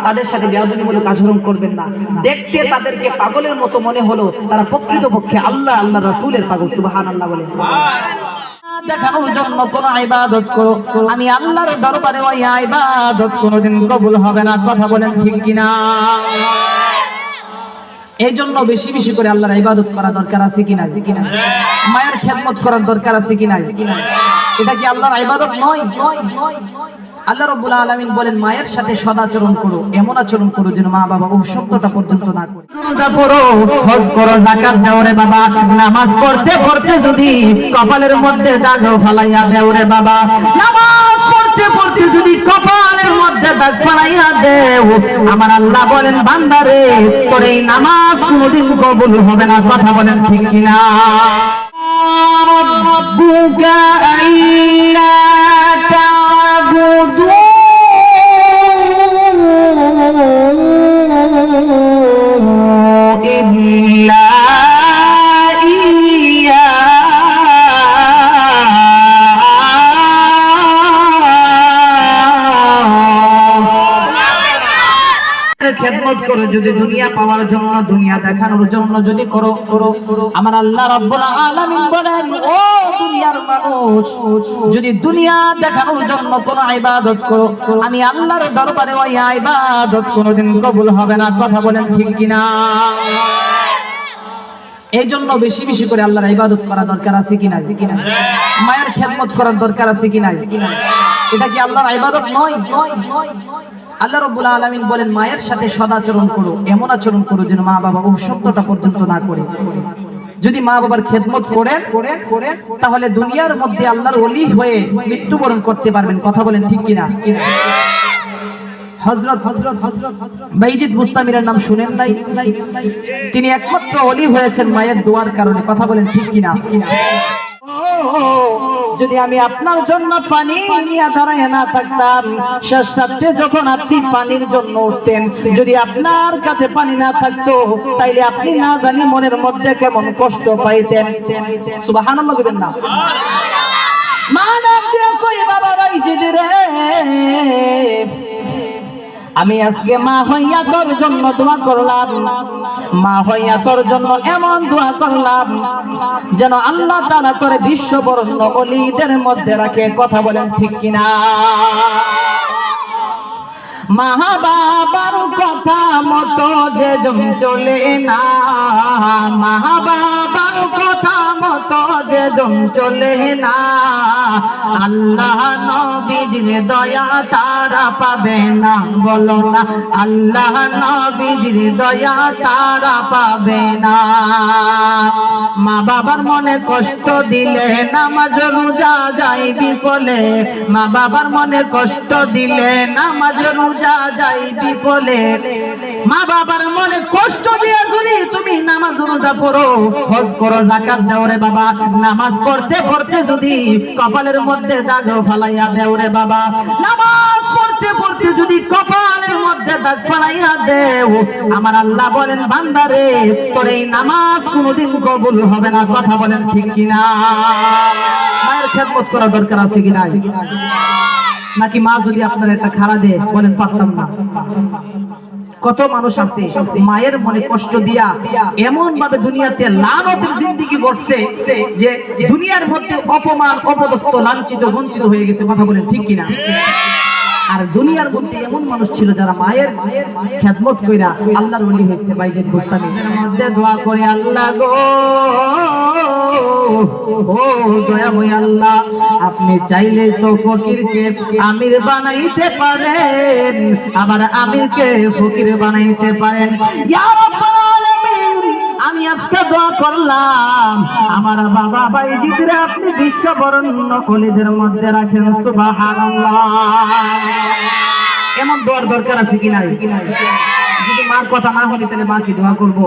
তাদের সাথে বেয়াদবিমূলক আচরণ করবেন না। দেখতে তাদেরকে পাগলের মতো মনে হলো, তারা প্রকৃতপক্ষে আল্লাহ আল্লাহ রাসূলের পাগল। সুবহানাল্লাহ বলে দেখানোর জন্য কোন ইবাদত করো, আমি আল্লাহর দরবারে ওই ইবাদত কোনোদিন কবুল হবে না। কথা বলেন ঠিক কিনা? এই জন্য বেশি বেশি করে আল্লাহর ইবাদত করা দরকার আছে কিনা? মায়ের খেদমত করার দরকার আছে কিনা? এটা কি আল্লাহর ইবাদত নয়? আল্লাহ রাব্বুল আলামিন বলেন মায়ের সাথে সদাচরণ করো, এমন আচরণ করো যেন মা বাবা ওই সত্যটা পর্যন্ত না করে। রোজা পড়ো, হজ করো, যাকাত দাও রে বাবা, নামাজ পড়তে পড়তে যদি কপালের মধ্যে দাগ ফালাইয়া দেও রে বাবা, নামাজ পড়তে পড়তে যদি কপালের মধ্যে দাগ ফালাইয়া দেও, আমার আল্লাহ বলেন বান্দারে তোর এই নামাজ কোনোদিন কবুল হবে না। কথা বলেন ঠিক কিনা? রাব্বুকা আল্লা খেদমত করো যদি দুনিয়া পাওয়ার জন্য, দুনিয়া দেখানোর জন্য যদি করো, আমার আল্লাহ রাব্বুল আলামিন বলেন ও দুনিয়ার মানুষ, যদি দুনিয়া দেখানোর জন্য কোন ইবাদত করো, আমি আল্লাহর দরবারে ওই ইবাদত কোনোদিন কবুল হবে না। কথা বলেন ঠিক কিনা? এই জন্য বেশি বেশি করে আল্লাহর ইবাদত করা দরকার আছে কিনা? মায়ের খেদমত করার দরকার আছে কিনা? এটা কি আল্লাহর ইবাদত নয়? আল্লাহ রাব্বুল আলামিন বলেন মায়ের সাথে সদাচরণ করো, এমন আচরণ করো যেন মা বাবা ওই সত্যটা পর্যন্ত না করে। যদি মা বাবার খেদমত করেন তাহলে দুনিয়ার মধ্যে আল্লাহর ওলি হয়ে মৃত্যুবরণ করতে পারবেন। কথা বলেন ঠিক কিনা? হযরত বাইজিদ বুস্তামিরের নাম শুনেন নাই? তিনি একমাত্র ওলি হয়েছেন মায়ের দোয়ার কারণে। কথা বলেন ঠিক কিনা? যদি আমি আপনার জন্য পানি নিয়ে দাঁড়ায় না থাকতাম, শেষ রাতে যখন আপনি পানির জন্য উঠতেন, যদি আপনার কাছে পানি না থাকতো তাইলে আপনি না জানি মনের মধ্যে কেমন কষ্ট পাইতেন। সুবহানাল্লাহ বলবেন না? মানব দিয়ে কই বাবা বাইজিদ রে, আমি আজকে মা হইয়া তোর জন্য দোয়া করলাম, মা হইয়া তোর জন্য এমন দোয়া করলাম যেন আল্লাহ তাআলা করে বিশ্ববরণ্য ওলিদের মধ্যে রাখে। কথা বলেন ঠিক কিনা? মা বাবার কথা মতো যে চলে না, মা বাবার কথা মতো যে চলে না, আল্লাহ নবীর দয়া তারা পাবে না। বলো না আল্লাহ নবীর দয়া তারা পাবে না। মা বাবার মনে কষ্ট দিলে নামাজ রোজা যায় বিফলে, মা বাবার মনে কষ্ট দিলে নামাজ রোজা যায় বিফলে। মা বাবার মনে কষ্ট দিয়ে যদি তুমি নামাজ রোজা পড়ো, হজ করো, যাকাত দাও রে বাবা, নামাজ পড়তে পড়তে যদি কপালের মধ্যে দাগ ফালাইয়া দেও রে বাবা, নামাজ পড়তে পড়তে যদি কপালের মধ্যে দাগ ফালাইয়া দেও, আমার আল্লাহ বলেন বান্দারে তোর এই নামাজ কোনোদিন কবুল হবে না। কথা বলেন ঠিক কিনা? মায়ের খেদমত করা দরকার আছে কিনা? নাকি মা যদি আপনার একটা খাড়া দেয় বলেন পারতাম না? কত মানুষ আছে মায়ের মনে কষ্ট দিয়া এমন ভাবে দুনিয়াতে লানতের জিন্দেগি গড়ছে যে দুনিয়ার মধ্যে অপমান, অপদস্থ, লাঞ্ছিত, বঞ্চিত হয়ে গেছে। কথা বলেন ঠিক কিনা? আর দুনিয়ার মধ্যে এমন মানুষ ছিল যারা মায়ের খেদমত কইরা আল্লাহর ওলি হয়েছে। বাইজিদ বুস্তামির মধ্যে দোয়া করে আল্লাহ গো, ও দয়াময় আল্লাহ, আপনি চাইলে তো ফকিরকে আমির বানাইতে পারেন, আবার আমিরকে ফকির বানাইতে পারেন। ইয়া রাব্বুল আলামিন, আমি আজকে দোয়া করলাম আমার বাবা বাইজিদরে আপনি বিশ্ববরণ্য ওলিদের মধ্যে রাখেন। সুবহানাল্লাহ। এমন দোয়ার দরকার আছে কিনা? যদি মার কথা না হলে তাহলে মা কি দোয়া করবো?